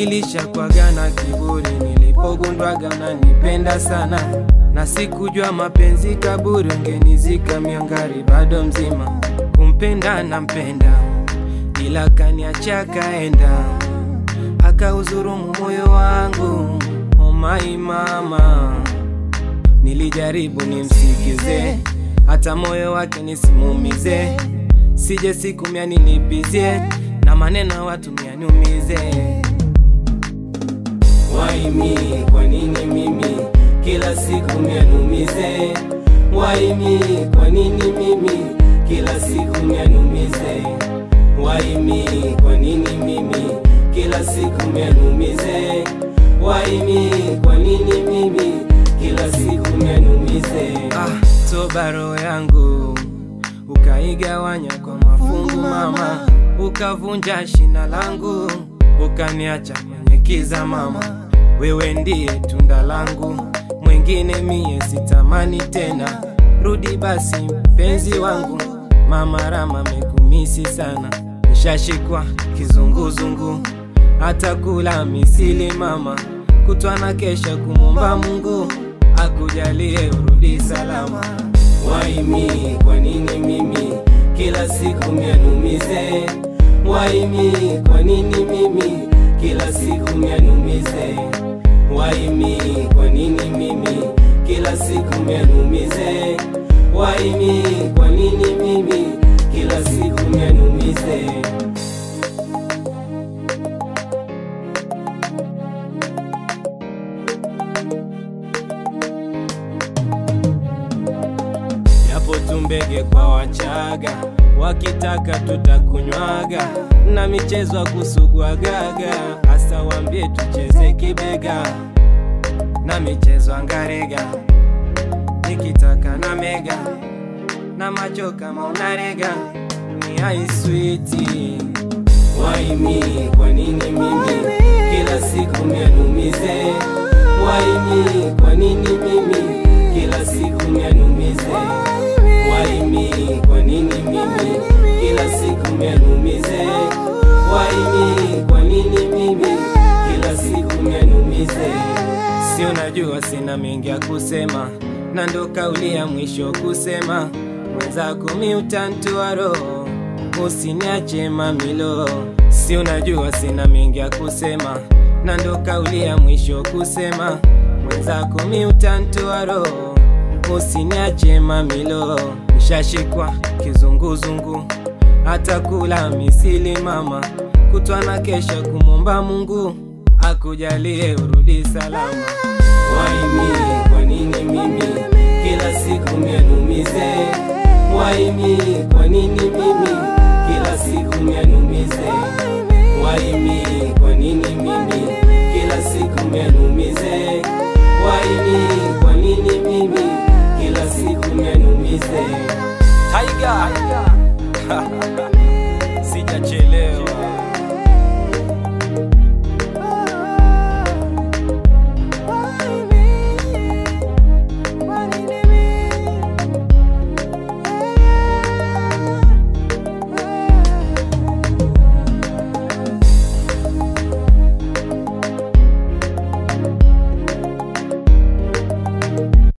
Nilishakuwaga na kiburi nilipogundwaga unanipenda sana, na sikujua mapenzi kaburi, ungenizika miangari bado mzima. Kumpenda na mpenda ila kaniacha kaenda, akauzurumu moyo wangu. Oh my mama, nilijaribu nimsikize, hata moyo wake nisimumize, sije siku mia nilipizie, na maneno watu mia niumize. Why me, kwa nini mimi kila siku mia niumize? Why me, kwa nini mimi kila siku mia niumize? Why me, kwa nini mimi kila siku mia niumize? Why me, kwa nini mimi kila siku mia niumize? Toba roho yangu ukaigawanya kwa mafungu mama, ukavunja shina langu, ukaniacha kwenye kiza mama. Wewe ndiye tunda langu, mwingine mie sitamani tena. Rudi basi mpenzi wangu, mama Rama mekumisi sana. Nishashikwa kizunguzungu, hata kula misili mama, kutwa na kesha kumomba Mungu akujalie urudi salama. Why me, kwa nini mimi kila siku mia niumize? Why me, kwa nini mimi kila siku mia niumize? Why me, kwa nini mimi kila siku mia niumize? Why me, kwa nini mimi kila siku mia niumize? Yapo tumbege kwa Wachaga, wakitaka tutakunywaga, na michezo kusugua gaga, hasa wambie tucheze kibega, na michezo angarega, nikitaka na mega, na macho kama unarega, ni hai sweetie. Why me, kwa nini mimi kila siku mia niumize? Why me, kwa nini mimi kila siku mia niumize? Why me, kwa nini mimi kila siku mia niumize? Why me, kwa nini mimi kila siku mia niumize? Si unajua sina mengi ya kusema, na ndo kauli ya mwisho kusema, mwenzako mi utantua roho, usiniache mamilo. Si unajua sina mengi ya kusema, na ndo kauli ya mwisho kusema, mwenzako mi utantua roho, usiniache mamilo. Nishashikwa kizunguzungu, hata kula misili mama, kutwa na kesha kumomba Mungu akujalie urudi salama. Why me, kwa